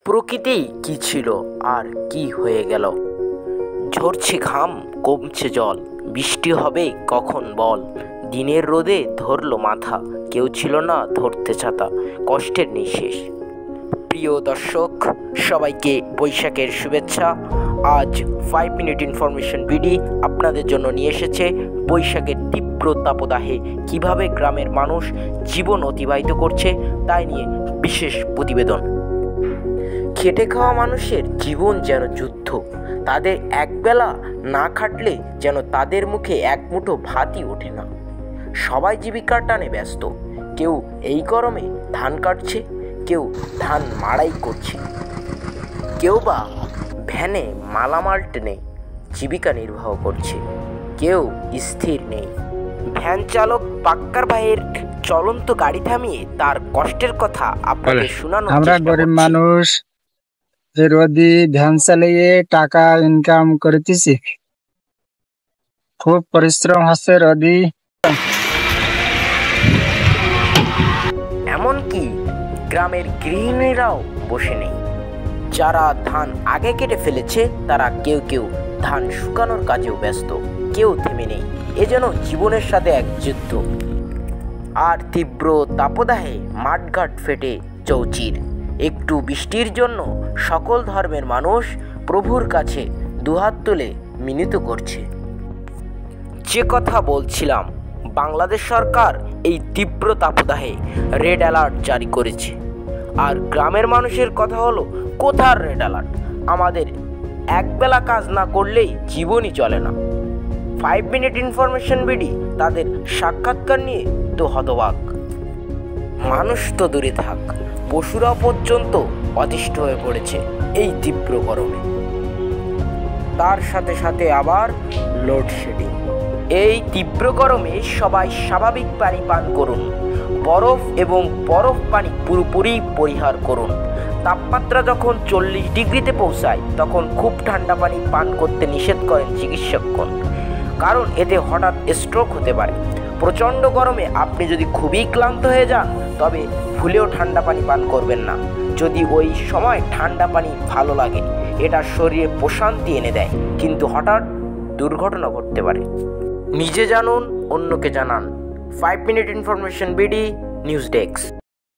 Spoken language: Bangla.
প্রকৃতি কি ছিল আর কি হয়ে গেল। ঝরছে ঘাম, কমছে জল, বৃষ্টি হবে কখন বল। দিনের রোদে ধরলো মাথা, কেউ ছিল না ধরতে ছাতা, কষ্টের নিঃশেষ। প্রিয় দর্শক, সবাইকে বৈশাখের শুভেচ্ছা। আজ 5 মিনিট ইনফরমেশন বিডি আপনাদের জন্য নিয়ে এসেছে বৈশাখের তীব্র তাপদাহে কিভাবে গ্রামের মানুষ জীবন অতিবাহিত করছে তাই নিয়ে বিশেষ প্রতিবেদন। খেটে খাওয়া মানুষের জীবন যেন যুদ্ধ, তাদের একবেলা না খাটলে যেন তাদের মুখে এক মুঠো ভাতই ওঠে না। সবাই জীবিকার টানে ব্যস্ত, কেউ এই গরমে ধান কাটছে, কেউ ধান মাড়াই করছে, কেউ বা ভ্যানে মালামাল টেনে জীবিকা নির্বাহ করছে, কেউ স্থির নেই। ভ্যান চালক পাক্কার ভাইয়ের চলন্ত গাড়ি থামিয়ে তার কষ্টের কথা আপনাদের শোনানো। আমরা গরিব মানুষ রোদি ভ্যান চালিয়ে টাকা ইনকাম করতেছি, খুব পরিশ্রম হচ্ছে রোদি। এমনকি গ্রামের গৃহিণীরাও বসে নেই। যারা ধান আগে কেটে ফেলেছে তারা কেউ কেউ ধান শুকানোর কাজেও ব্যস্ত, কেউ থেমে নেই। এ যেন জীবনের সাথে এক যুদ্ধ। আর তীব্র তাপদাহে মাঠঘাট ফেটে চৌচির। একটু বৃষ্টির জন্য সকল ধর্মের মানুষ প্রভুর কাছে দুহাত তুলে মিনতি করছে। যে কথা বলছিলাম, বাংলাদেশ সরকার এই তীব্র তাপদাহে রেড অ্যালার্ট জারি করেছে। আর গ্রামের মানুষের কথা হলো, কোথার রেড অ্যালার্ট? আমাদের একবেলা কাজ না করলেই জীবনই চলে না। 5 মিনিট ইনফরমেশন বিডি তাদের সাক্ষাৎকার নিয়ে তো হতবাক। মানুষ তো দূরে থাক, পশুরা পর্যন্ত অতিষ্ঠ হয়ে পড়েছে এই তীব্র গরমে। তার সাথে সাথে আবার লোডশেডিং। এই তীব্র গরমে সবাই স্বাভাবিক পানি পান করুন, বরফ এবং বরফ পানি পুরোপুরি পরিহার করুন। তাপমাত্রা যখন 40 ডিগ্রিতে পৌঁছায় তখন খুব ঠান্ডা পানি পান করতে নিষেধ করেন চিকিৎসকগণ, কারণ এতে হঠাৎ স্ট্রোক হতে পারে। প্রচণ্ড গরমে আপনি যদি খুবই ক্লান্ত হয়ে যান তবে ভুলেও ঠান্ডা পানি পান করবেন না। যদি ওই সময় ঠান্ডা পানি ভালো লাগে, এটা শরীরে প্রশান্তি এনে দেয়, কিন্তু হঠাৎ দুর্ঘটনা ঘটতে পারে। নিজে জানুন, অন্যকে জানান। 5 minute information BD, news desk.